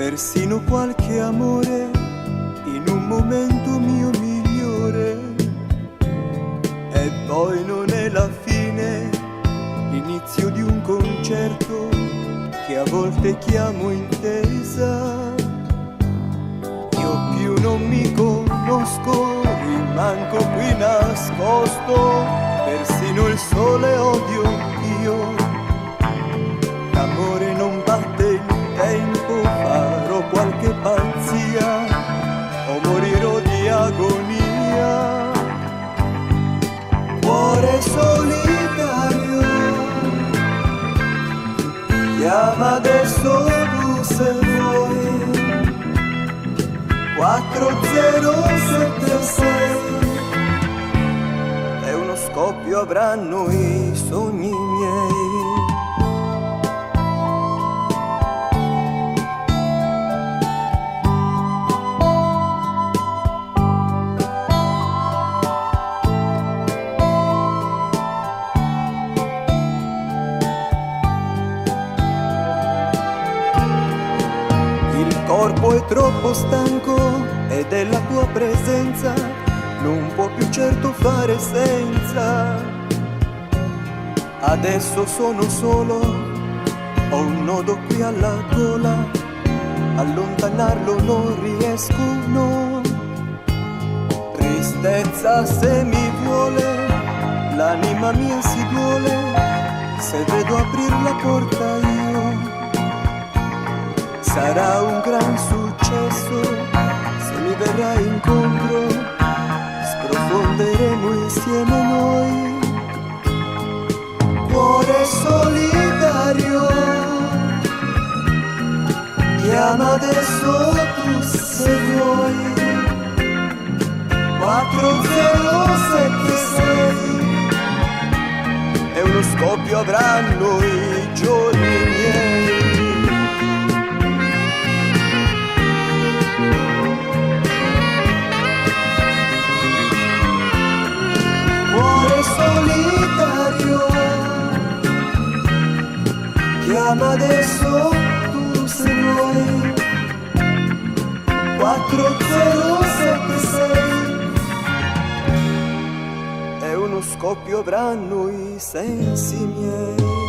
persino qualche amore in un momento mio migliore. E poi non è la fine, l'inizio di un concerto che a volte chiamo intesa. Io più non mi conosco, rimango qui nascosto, persino il sole odio io. L'amore non batte il tempo, farò qualche pazzia o morirò di agonia. Cuore solitario, chiama adesso tu se vuoi. 4076 e uno scoppio avranno i sogni miei. Il corpo è troppo stanco e della tua presenza non può più certo fare senza. Adesso sono solo, ho un nodo qui alla gola, allontanarlo non riesco, no. Tristezza se mi vuole, l'anima mia si duole, se vedo aprir la porta io. Sarà un gran successo se mi verrai incontro, sprofonderemo insieme noi. Cuore solitario, chiama adesso tu se vuoi. 4076 e uno scoppio avranno i giorni miei. Solitario, chiama adesso tu se vuoi. 4076 e uno scoppio avranno i sensi miei.